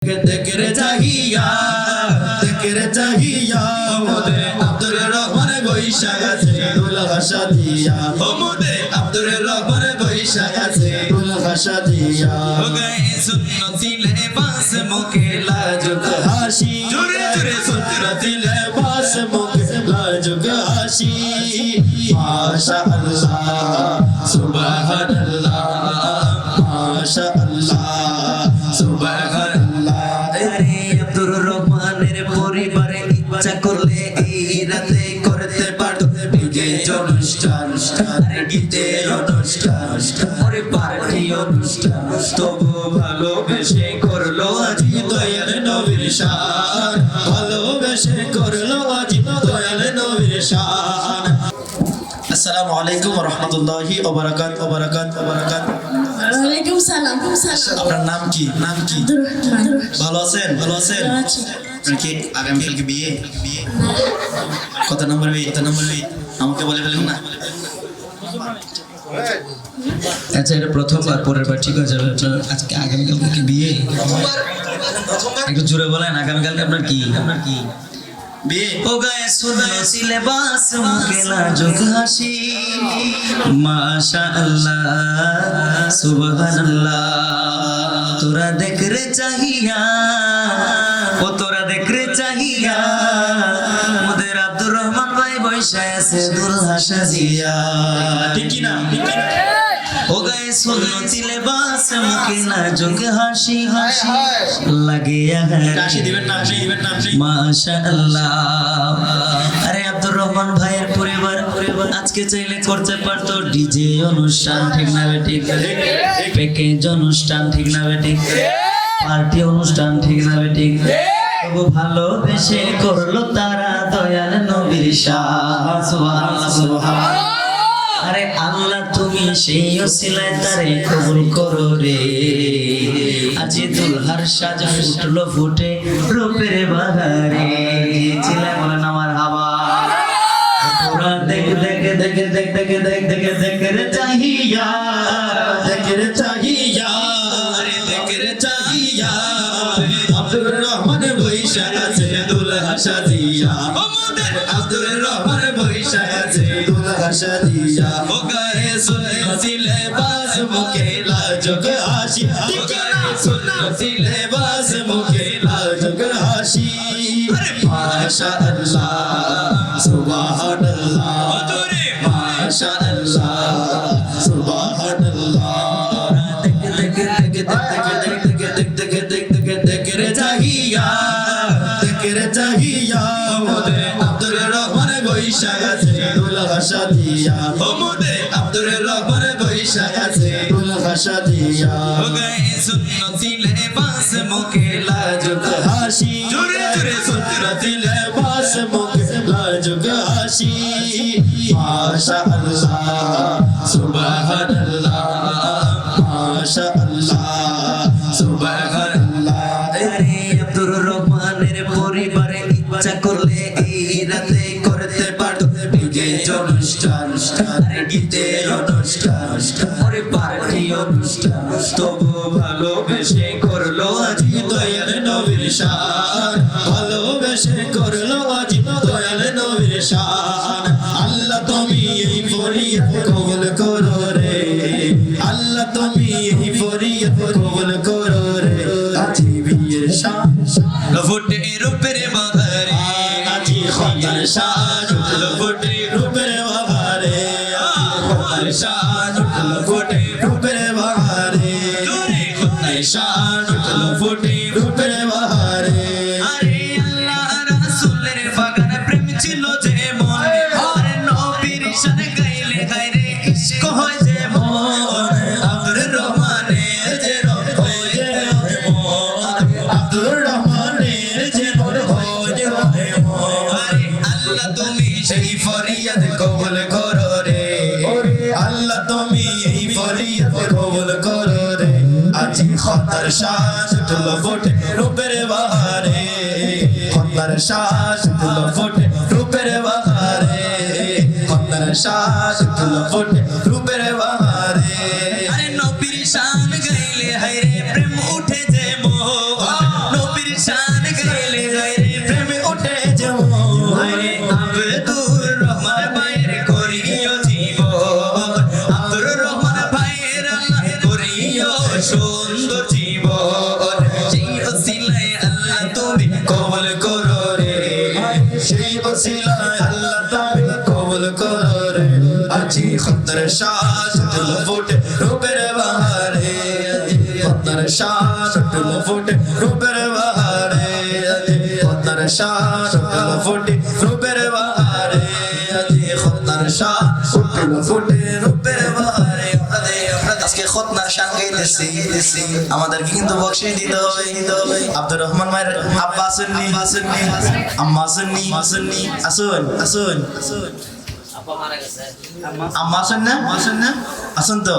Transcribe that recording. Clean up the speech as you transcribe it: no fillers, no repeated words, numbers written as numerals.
जिक्र चाहिया मोदे अब्दुल रहमान गोईशा गाছে দুলহা শাদিয়া ও মোদে अब्दुल रहमान गोईशा গাছে দুলহা শাদিয়া हो गए सुन्नती लिबास मुके लाजुक हाशी जुरे जुरे सुन्नती लिबास मुके लाजुक हाशी माशाअल्लाह सुबहानल्लाह माशाअल्लाह सुबहानल्लाह আব্দুর রহমানের পরিবারে ইচ্ছা করলে এই রাতে করতে পারতো বিয়ের অনুষ্ঠান গীতের অনুষ্ঠান ওরে পার্টি অনুষ্ঠান তবু ভালোবেসে করলো আজি দয়াল নবীর শান ভালোবেসে করলো আজি দয়াল নবীর শান। আসসালামু আলাইকুম ওয়া রাহমাতুল্লাহি ওয়া বারাকাতুহু ওয়ালাইকুম সালাম। আপনার নাম কি? ভালো আছেন? কি আগামীকালকে বিয়ে? কত নম্বর বিয়ে? আমাকে বলে ফেলেন না। আচ্ছা, এটা প্রথমবার, পরের বার ঠিক হয়ে যাবে। আজকে আগামীকালকে কি বিয়ে? একটু জোরে বলেন, আগামীকালকে আপনার কি বিয়ে? हो गए सुन्नती लिबास मुके लाजुक हाशी माशाअल्लाह सुबहानल्लाह तोरा देख रे चाहिया ओ तोरा देख रे चाहिया मोদের আব্দুর রহমান ভাই বৈশা আছে দুলহা সাজিয়া। ঠিক কি না? हो गए सुन्नती लिबास मुके लाजुक हाशी लगे है माशाअल्लाह। अरे আব্দুর রহমান ভাইয়ের পরিবার আজকে চাইলে করতে পারতো ডিজে অনুষ্ঠান, ঠিক না ঠিক? প্যাকেজ অনুষ্ঠান, ঠিক না ঠিক? পার্টি অনুষ্ঠান, ঠিক না ঠিক? তবু ভালোবেসে করলো তারা দয়াল নবীর শান। সুবহানাল্লাহ সুবহানাল্লাহ। আরে আল্লাহ তুমি সেই ওসিলায় তারে কবুল করো রে। আজি দুলহার সাজ ফুটলো ফুটে রূপের বাহারে ছিলে বলেন আমার হাওয়া। তোরা দেখ রে चाहिया আরে দেখ রে चाहिया আব্দুর রহমান বৈশা আছে দুলহা সাজিয়া ও মোদের আব্দুর রহমান বৈশা আছে দুলহা সাজিয়া। हो गए सुन्नती लिबास मुके लाजुक हाशी हो गए सुन्नती लिबास मुके लाजुक हाशी माशाअल्लाह सुबहानल्लाह माशाअल्लाह सुबहानल्लाह। चाहिया मोदे अब्दुल रहमान गोईशा गाছে দুলহা শাদিয়া ও মোদে আব্দুল রহমান গোईशा গাছে দুলহা শাদিয়া। हो गए सुन्नती लिबास मुके लाजुक हाशी जुरे जुरे सुन्नती लिबास मुके लाजुक हाशी माशाअल्लाह सुबहानल्लाह माशाअल्लाह सुबहानल्लाह। अरे আব্দুর রহমানের পরিবারে ইচ্ছা করলে এই রাতে করতে পারতো বিয়ের অনুষ্ঠান গীতের অনুষ্ঠান ওরে পার্টি অনুষ্ঠান তবু ভালোবেসে করলো আজি দয়াল নবীর শান ভালোবেসে করলো আজি দয়াল নবীর শান। আল্লাহ তুমি এই ফরিয়াদ কবুল করো রে, আল্লাহ তুমি এই ফরিয়াদ কবুল করো রে। আজি বিয়ের শান ফুটে রূপের বাহারে আজি খতার শান ফুটে রূপের বাহারে খতার শান ফুটে রূপের বাহারে খতার শান ফুটে রূপের বাহারে। আরে আল্লাহ রাসূলের বাগানে প্রেম ছিল যে মন আরে নবীর শান গাইলে গাইরে ইশক হয় যে মন আব্দুর রহমানের যে রব হয় যে মন আব্দুর রহমানের যে রব হয় যে মন। আরে আল্লাহ তুমি সেই ফরিয়াদ কবুল করো রে, আল্লাহ তুমি এই ফরিয়াদ কবুল করো রে। আজি খতার শান তুলো ফুটে রূপের বাহারে খতার শান তুলো ফুটে রূপের বাহারে খতার শান তুলো ফুটে রূপের বাহারে। আরে নবীর শান গাইলে হায়রে প্রেম উঠে যে মোহন খদ্দার শাহ তুলো ফুটে রূপের বাহারে খদ্দার শাহ তুলো ফুটে রূপের বাহারে খদ্দার শাহ তুলো ফুটে রূপের বাহারে খদ্দার শাহ তুলো ফুটে রূপের বাহারে আজকে খতনার শান গাইতেছি আমাদেরকে কিন্তু বকশিশ দিতে হবে আব্দুর রহমান মায়ের আব্বা আসুননি আম্মা আসুননি আসুন আম্মা আসুন না আসুন তো